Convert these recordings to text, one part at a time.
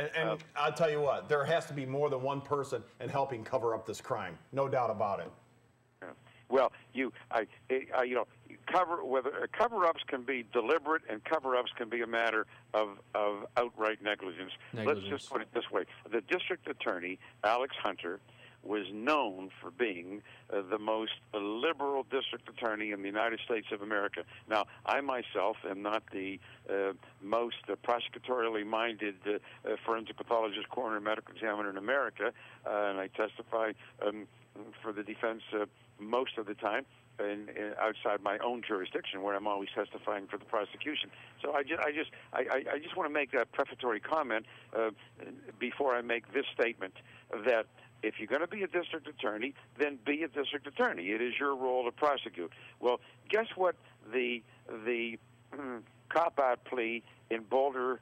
And I'll tell you what, there has to be more than one person in helping cover up this crime. No doubt about it. Well, cover-ups can be deliberate, and cover-ups can be a matter of outright negligence. Let's just put it this way: the district attorney, Alex Hunter, was known for being the most liberal district attorney in the United States of America. Now, I myself am not the most prosecutorially minded forensic pathologist, coroner, medical examiner in America, and I testify for the defense most of the time outside my own jurisdiction, where I'm always testifying for the prosecution. So I just want to make that prefatory comment before I make this statement, that if you're going to be a district attorney, then be a district attorney. It is your role to prosecute. Well, guess what the cop-out plea in Boulder,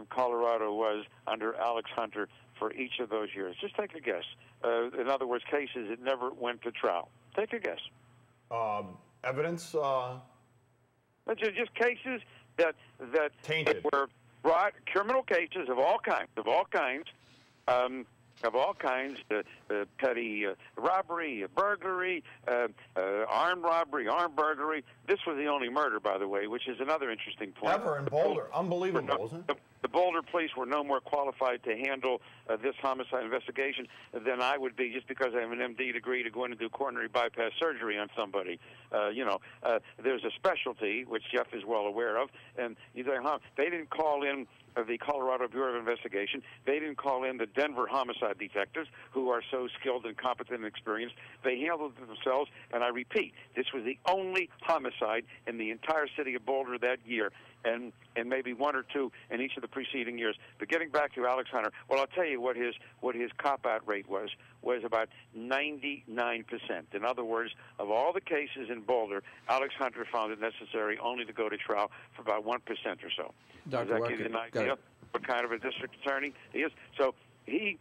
Colorado was under Alex Hunter for each of those years? Just take a guess. In other words, cases that never went to trial. Take a guess. Evidence? Just cases that tainted. Were brought, criminal cases of all kinds, petty robbery, burglary, armed robbery, armed burglary. This was the only murder, by the way, which is another interesting point. Ever in Boulder. Unbelievable, isn't it? The Boulder police were no more qualified to handle this homicide investigation than I would be, just because I have an MD degree, to go in and do coronary bypass surgery on somebody. There's a specialty, which Jeff is well aware of, and they didn't call in the Colorado Bureau of Investigation. They didn't call in the Denver homicide detectives, who are so skilled and competent and experienced. They handled it themselves, and I repeat, this was the only homicide in the entire city of Boulder that year, and maybe one or two in each of the preceding years. But getting back to Alex Hunter, well, I'll tell you what his cop-out rate was about 99%. In other words, of all the cases in Boulder, Alex Hunter found it necessary only to go to trial for about 1% or so. Does that give you an idea what kind of a district attorney he is? So he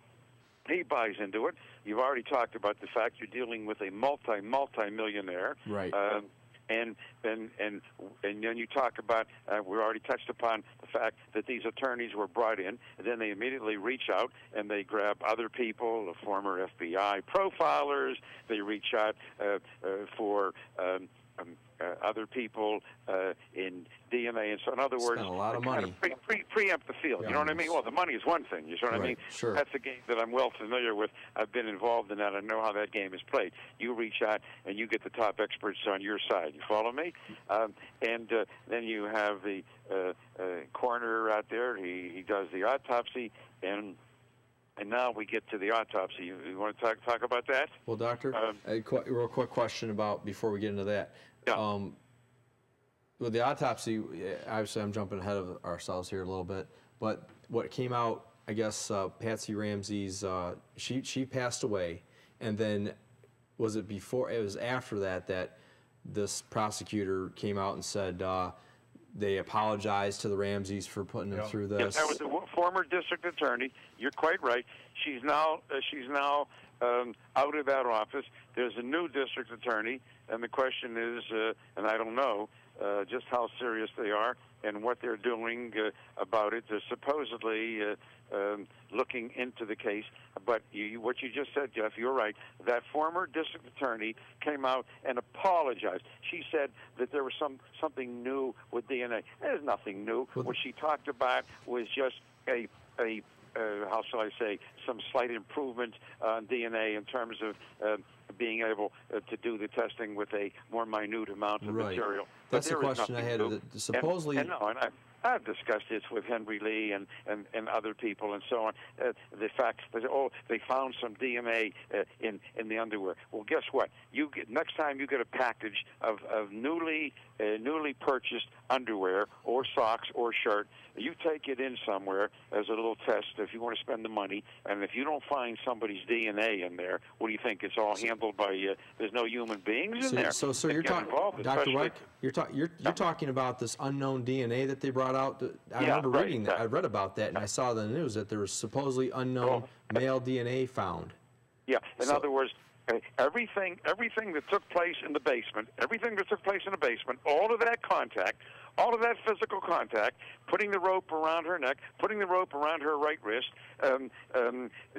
buys into it. You've already talked about the fact you're dealing with a multi-millionaire. Right. And then you talk about, we already touched upon the fact that these attorneys were brought in, and then they immediately reach out and they grab other people, former FBI profilers. They reach out for other people in DNA, and so in other words, spend a lot of money. Kind of preempt the field. Yeah, you know what I mean? Well, the money is one thing. You know what I mean? Sure. That's a game that I'm well familiar with. I've been involved in that. I know how that game is played. You reach out and you get the top experts on your side. You follow me? And then you have the coroner out there. He does the autopsy, and now we get to the autopsy. You want to talk about that? Well, doctor, a real quick question about before we get into that. Yeah. With the autopsy, obviously I'm jumping ahead of ourselves here a little bit, but what came out, I guess, Patsy Ramsey's, she passed away, and then was it before, it was after that this prosecutor came out and said they apologized to the Ramseys for putting them through this. Yes, that was the former district attorney. You're quite right. She's now out of that office. There's a new district attorney, and the question is, and I don't know just how serious they are and what they're doing about it. They're supposedly looking into the case, but what you just said, Jeff, you're right. That former district attorney came out and apologized. She said that there was something new with DNA. There's nothing new. What she talked about was just a how shall I say, some slight improvement on DNA in terms of being able to do the testing with a more minute amount of material. That's the question I had. Supposedly, and I've discussed this with Henry Lee and other people and so on. The fact that they found some DNA in the underwear. Well, guess what? Next time you get a package of newly purchased underwear or socks or shirt, you take it in somewhere as a little test if you want to spend the money, and if you don't find somebody's DNA in there, what do you think? It's all handled by there's no human beings in there. So you're talking, Dr. Reich, you're talking about this unknown DNA that they brought out. I remember reading that. I read about that, and I saw the news that there was supposedly unknown male DNA found. Yeah. In other words, everything that took place in the basement, all of that contact, all of that physical contact, putting the rope around her neck, putting the rope around her right wrist,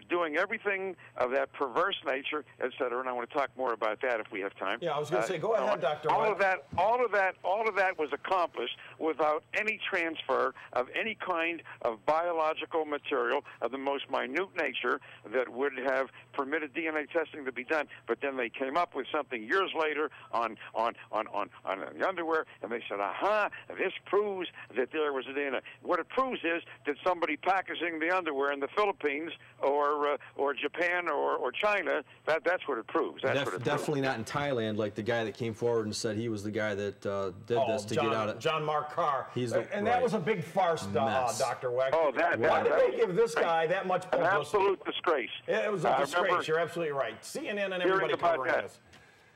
doing everything of that perverse nature, et cetera. And I want to talk more about that if we have time. Yeah, I was going to say, go ahead, Dr. All of that was accomplished without any transfer of any kind of biological material of the most minute nature that would have permitted DNA testing to be done. But then they came up with something years later on the underwear, and they said, aha, this proves that there was a DNA. What it proves is that somebody packaging the underwear in the Philippines or Japan or China, that's what it proves. Definitely not in Thailand, like the guy that came forward and said he was the guy that did this to get out of John Mark Carr. And that was a big farce, Dr. Weck. Oh, why did they give this guy that much publicity? An absolute disgrace. It was a disgrace. You're absolutely right. CNN and everybody covering this.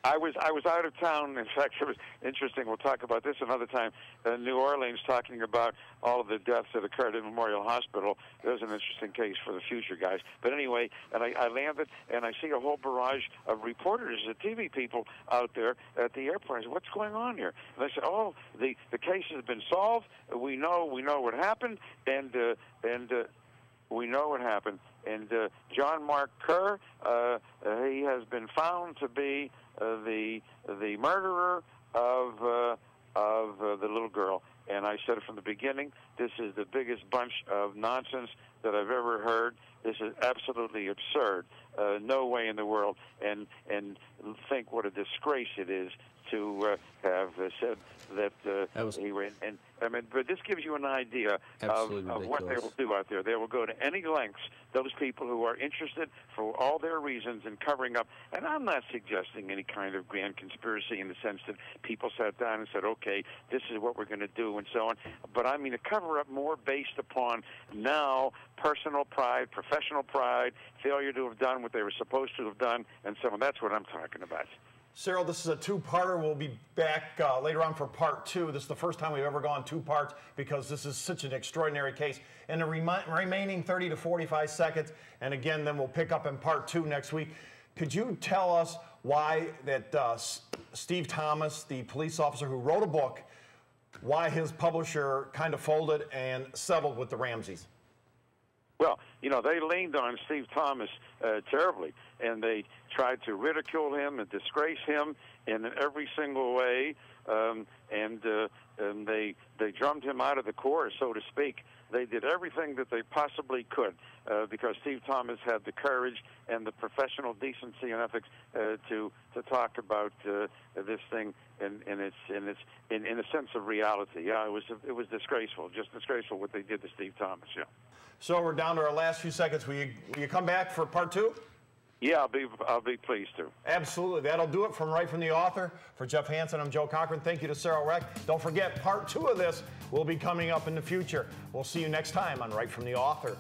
I was out of town. In fact, it was interesting. We'll talk about this another time. In New Orleans, talking about all of the deaths that occurred in Memorial Hospital. There's an interesting case for the future, guys. But anyway, and I landed, and I see a whole barrage of reporters, the TV people out there at the airport. I said, what's going on here? And they said, oh, the case has been solved. We know what happened, and we know what happened. And John Mark Kerr, he has been found to be the murderer of the little girl. And I said it from the beginning, this is the biggest bunch of nonsense that I've ever heard. This is absolutely absurd. No way in the world. And think what a disgrace it is to have said that he ran. And I mean, but this gives you an idea of what they will do out there. They will go to any lengths, those people who are interested for all their reasons in covering up. And I'm not suggesting any kind of grand conspiracy in the sense that people sat down and said, okay, this is what we're going to do and so on. But I mean a cover-up more based upon now personal pride, professional pride, failure to have done what they were supposed to have done, and so on. That's what I'm talking about. Cyril, this is a two-parter. We'll be back later on for part 2. This is the first time we've ever gone 2 parts because this is such an extraordinary case. In the remaining 30 to 45 seconds, and again, then we'll pick up in part 2 next week. Could you tell us why that Steve Thomas, the police officer who wrote a book, why his publisher kind of folded and settled with the Ramseys? Well, you know, they leaned on Steve Thomas terribly, and they tried to ridicule him and disgrace him in every single way, and they drummed him out of the chorus, so to speak. They did everything that they possibly could because Steve Thomas had the courage and the professional decency and ethics to talk about this thing in a sense of reality. Yeah, it was disgraceful, just disgraceful what they did to Steve Thomas. Yeah. So we're down to our last few seconds. Will you come back for part 2? Yeah, I'll be pleased to. Absolutely. That'll do it from Right From the Author. For Jeff Hansen, I'm Joe Cochran. Thank you to Cyril Reck. Don't forget, part 2 of this will be coming up in the future. We'll see you next time on Right From the Author.